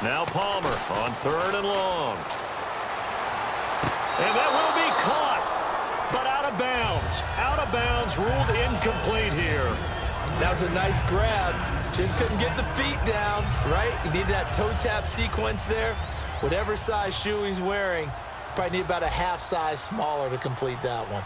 Now Palmer on 3rd and long. And that will be caught, but out of bounds. Out of bounds, ruled incomplete here. That was a nice grab. Just couldn't get the feet down, right? You needed that toe tap sequence there. Whatever size shoe he's wearing, probably need about a half size smaller to complete that one.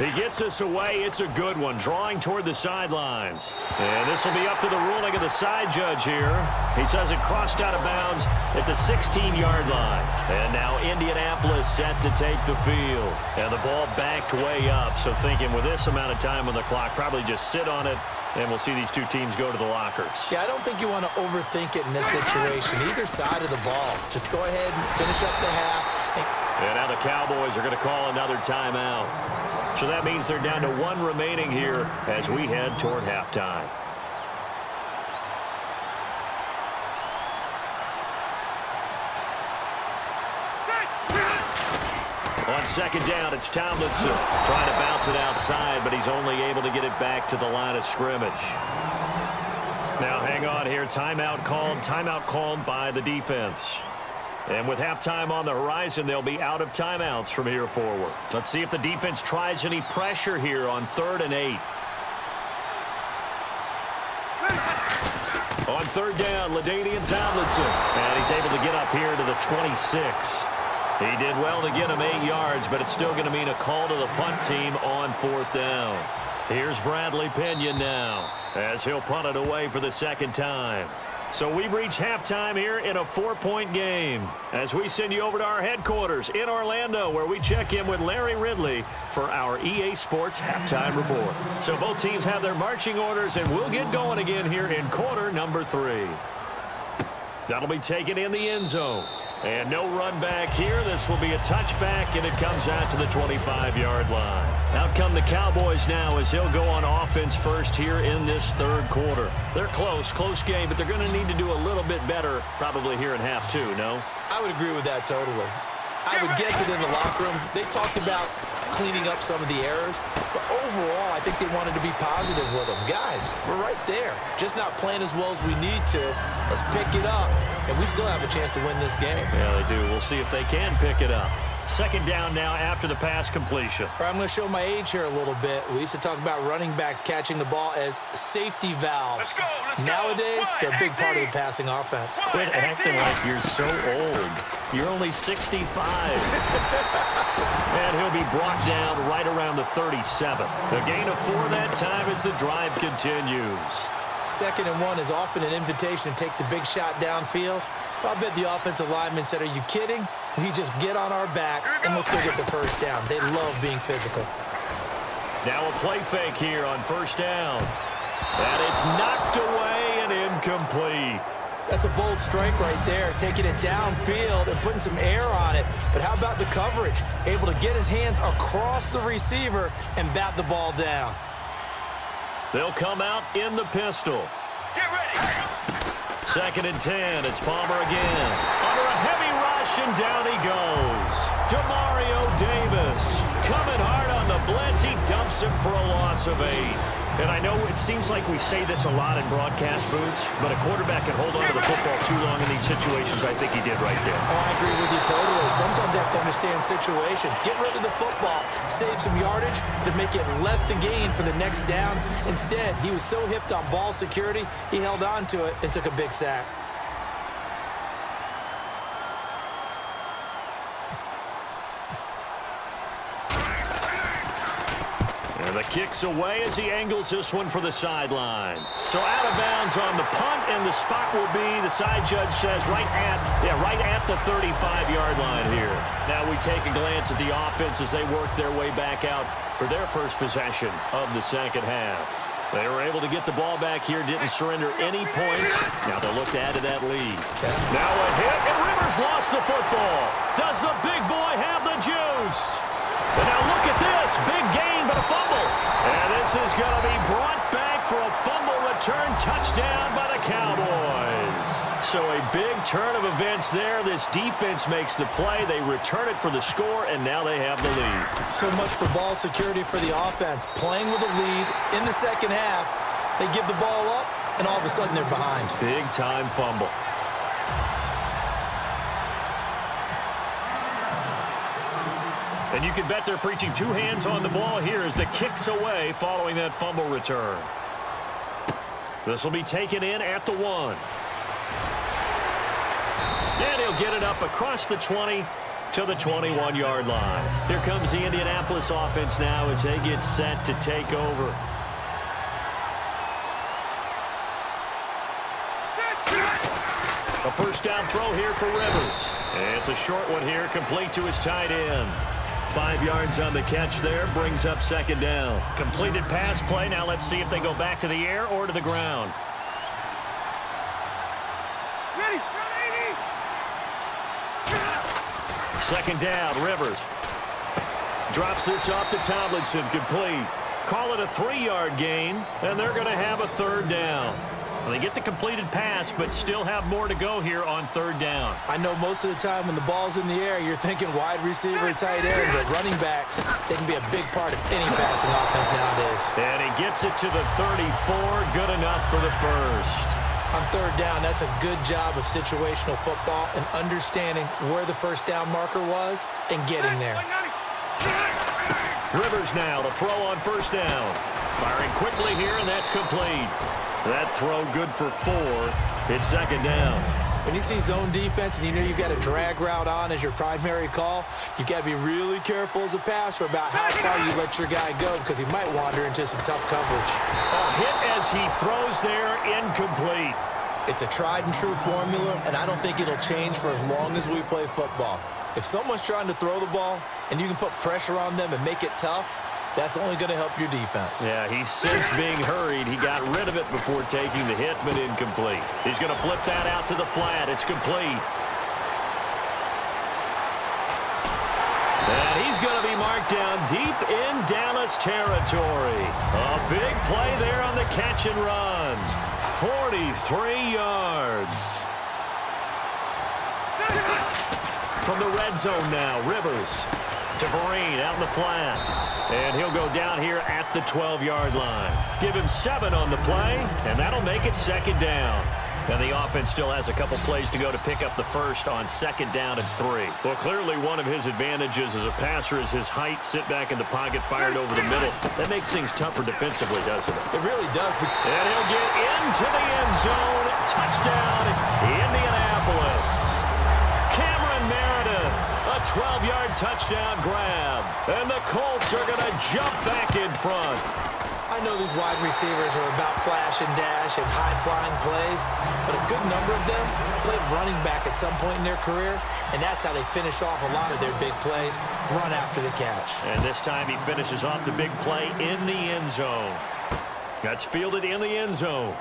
He gets us away. It's a good one, drawing toward the sidelines. And this will be up to the ruling of the side judge here. He says it crossed out of bounds at the 16-yard line. And now Indianapolis set to take the field. And the ball backed way up. So thinking with this amount of time on the clock, probably just sit on it, and we'll see these two teams go to the lockers. Yeah, I don't think you want to overthink it in this situation. Either side of the ball. Just go ahead and finish up the half. And now the Cowboys are going to call another timeout. So that means they're down to 1 remaining here as we head toward halftime. On 2nd down, it's Tomlinson trying to bounce it outside, but he's only able to get it back to the line of scrimmage. Now hang on here. Timeout called by the defense. And with halftime on the horizon, they'll be out of timeouts from here forward. Let's see if the defense tries any pressure here on 3rd and 8. On 3rd down, LaDainian Tomlinson. And he's able to get up here to the 26. He did well to get him 8 yards, but it's still going to mean a call to the punt team on 4th down. Here's Bradley Pinion now as he'll punt it away for the 2nd time. So we've reached halftime here in a 4-point game as we send you over to our headquarters in Orlando, where we check in with Larry Ridley for our EA Sports Halftime Report. So both teams have their marching orders, and we'll get going again here in quarter number 3. That'll be taken in the end zone. And no run back here. This will be a touchback, and it comes out to the 25-yard line. Out come the Cowboys now as they'll go on offense first here in this 3rd quarter. They're close game, but they're going to need to do a little bit better probably here in half 2, no? I would agree with that totally. I would guess it in the locker room. They talked about cleaning up some of the errors, but overall, I think they wanted to be positive with them. Guys, we're right there. Just not playing as well as we need to. Let's pick it up, and we still have a chance to win this game. Yeah, they do. We'll see if they can pick it up. 2nd down now after the pass completion. All right, I'm going to show my age here a little bit. We used to talk about running backs catching the ball as safety valves. Nowadays, they're a big part of the passing offense. Quit acting like you're so old. You're only 65. And he'll be brought down right around the 37. A gain of 4 that time as the drive continues. 2nd and 1 is often an invitation to take the big shot downfield. I bet the offensive lineman said, "Are you kidding? We just get on our backs and we'll still get the 1st down." They love being physical. Now a play fake here on 1st down. And it's knocked away and incomplete. That's a bold strike right there, taking it downfield and putting some air on it. But how about the coverage? Able to get his hands across the receiver and bat the ball down. They'll come out in the pistol. Get ready. 2nd and 10. It's Palmer again. Under a heavy rush, and down he goes. Demario Davis coming hard on the blitz. He dumps him for a loss of 8. And I know it seems like we say this a lot in broadcast booths, but a quarterback can hold on to the football too long in these situations. I think he did right there. Oh, I agree with you totally. Sometimes you have to understand situations. Get rid of the football, save some yardage to make it less to gain for the next down. Instead, he was so hipped on ball security, he held on to it and took a big sack. The kick's away as he angles this one for the sideline. So out of bounds on the punt, and the spot will be, the side judge says, right at the 35-yard line here. Now we take a glance at the offense as they work their way back out for their first possession of the 2nd half. They were able to get the ball back here, didn't surrender any points. Now they'll look to add to that lead. Now a hit, and Rivers lost the football. Does the big boy have the juice? And now look at this. Big gain, but a fumble. And this is going to be brought back for a fumble return touchdown by the Cowboys. So a big turn of events there. This defense makes the play. They return it for the score, and now they have the lead. So much for ball security for the offense. Playing with a lead in the 2nd half. They give the ball up, and all of a sudden they're behind. Big-time fumble. And you can bet they're preaching two hands on the ball here as the kick's away following that fumble return. This will be taken in at the 1. And he'll get it up across the 20 to the 21-yard line. Here comes the Indianapolis offense now as they get set to take over. A first down throw here for Rivers. And it's a short one here, complete to his tight end. 5 yards on the catch there, brings up second down. Completed pass play. Now let's see if they go back to the air or to the ground. Second down, Rivers. Drops this off to Tomlinson, complete. Call it a 3-yard gain, and they're going to have a third down. They get the completed pass, but still have more to go here on third down. I know most of the time when the ball's in the air, you're thinking wide receiver, tight end, but running backs, they can be a big part of any passing offense nowadays. And he gets it to the 34, good enough for the first. On third down, that's a good job of situational football and understanding where the first down marker was and getting there. Rivers now to throw on first down. Firing quickly here, and that's complete. That throw good for 4. It's second down. When you see zone defense and you know you've got a drag route on as your primary call, you've got to be really careful as a passer about how far you let your guy go because he might wander into some tough coverage. A hit as he throws there, incomplete. It's a tried and true formula, and I don't think it'll change for as long as we play football. If someone's trying to throw the ball and you can put pressure on them and make it tough, that's only going to help your defense. Yeah, he's since being hurried. He got rid of it before taking the hit, but incomplete. He's going to flip that out to the flat. It's complete. And he's going to be marked down deep in Dallas territory. A big play there on the catch and run. 43 yards. From the red zone now, Rivers to Vereen out in the flat. And he'll go down here at the 12-yard line. Give him 7 on the play, and that'll make it second down. And the offense still has a couple plays to go to pick up the first on second down and 3. Well, clearly one of his advantages as a passer is his height. Sit back in the pocket, fired over the middle. That makes things tougher defensively, doesn't it? It really does. And he'll get into the end zone. Touchdown, Indianapolis. Cameron Meredith, a 12-yard touchdown grab. And the Colts are going to jump back in front. I know these wide receivers are about flash and dash and high-flying plays, but a good number of them played running back at some point in their career, and that's how they finish off a lot of their big plays, run after the catch. And this time he finishes off the big play in the end zone. That's fielded in the end zone.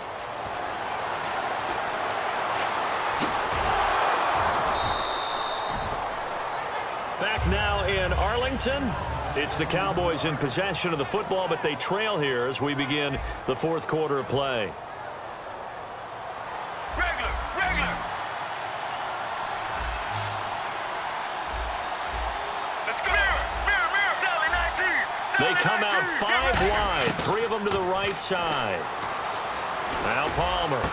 Back now in Arlington. It's the Cowboys in possession of the football, but they trail here as we begin the fourth quarter of play. Regular. Let's go. Mirror. Sally 19. They come out 5 wide, 3 of them to the right side. Now Palmer.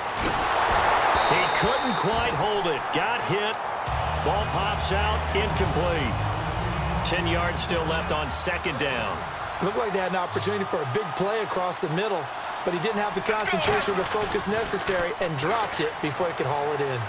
He couldn't quite hold it. Got hit. Ball pops out, incomplete. 10 yards still left on second down. Looked like they had an opportunity for a big play across the middle, but he didn't have the concentration or the focus necessary and dropped it before he could haul it in.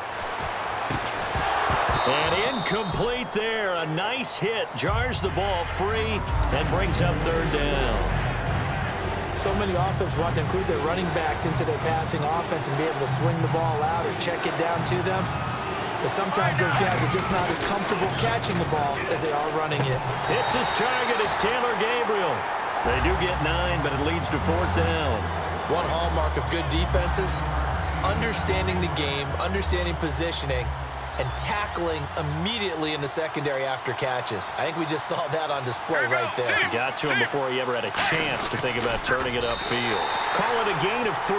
And incomplete there. A nice hit. Jars the ball free and brings up third down. So many offenses want to include their running backs into their passing offense and be able to swing the ball out or check it down to them. But sometimes those guys are just not as comfortable catching the ball as they are running it. It's his target. It's Taylor Gabriel. They do get 9, but it leads to fourth down. One hallmark of good defenses is understanding the game, understanding positioning, and tackling immediately in the secondary after catches. I think we just saw that on display right there. He got to him before he ever had a chance to think about turning it upfield. Call it a gain of 3.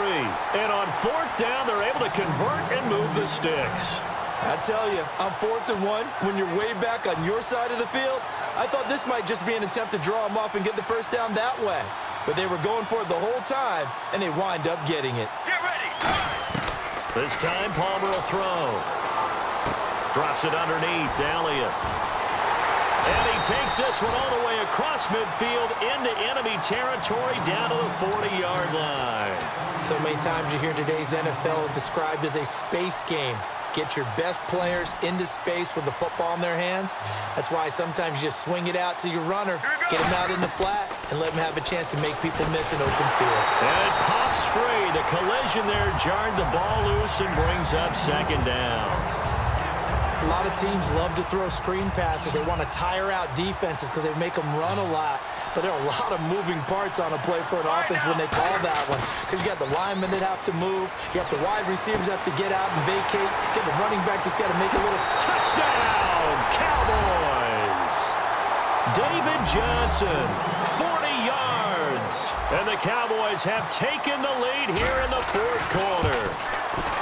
And on fourth down, they're able to convert and move the sticks. I tell you, on 4th and 1, when you're way back on your side of the field, I thought this might just be an attempt to draw him off and get the first down that way. but they were going for it the whole time, and they wind up getting it. Get ready. This time, Palmer will throw. Drops it underneath to Elliott. And he takes this one all the way across midfield into enemy territory down to the 40-yard line. So many times you hear today's NFL described as a space game. Get your best players into space with the football in their hands. That's why sometimes you just swing it out to your runner, get him out in the flat, and let him have a chance to make people miss an open field. And it pops free. The collision there jarred the ball loose and brings up second down. A lot of teams love to throw screen passes. They want to tire out defenses because they make them run a lot. But there are a lot of moving parts on a play for an offense when they call that one. Because you got the linemen that have to move. You got the wide receivers that have to get out and vacate. You got the running back that's got to make a little Touchdown, Cowboys! David Johnson, 40 yards. And the Cowboys have taken the lead here in the fourth quarter.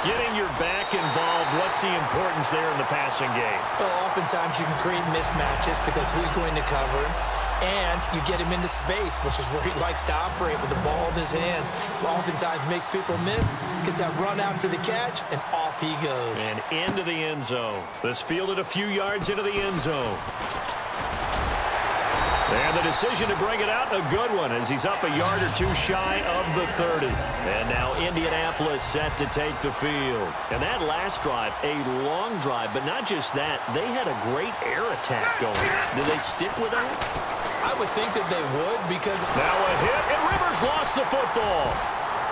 Getting your back involved, what's the importance there in the passing game? Well, oftentimes you can create mismatches because who's going to cover him? And you get him into space, which is where he likes to operate with the ball in his hands. Oftentimes makes people miss, gets that run after the catch, and off he goes. And into the end zone. This fielded a few yards into the end zone. And the decision to bring it out, a good one, as he's up a yard or two shy of the 30. And now Indianapolis set to take the field. And that last drive, a long drive, but not just that, they had a great air attack going. Did they stick with that? I would think that they would because... Now a hit, and Rivers lost the football.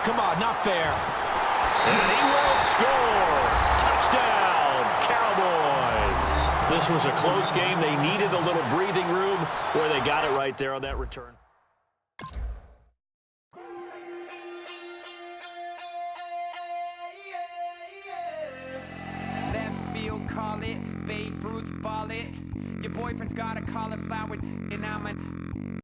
Come on, not fair. And he will score. Touchdown, Cowboys. This was a close game. They needed a little breathing room where they got it right there on that return. Left field, call it. Babe Ruth, ball it. Your boyfriend's got a cauliflower, and I'm a...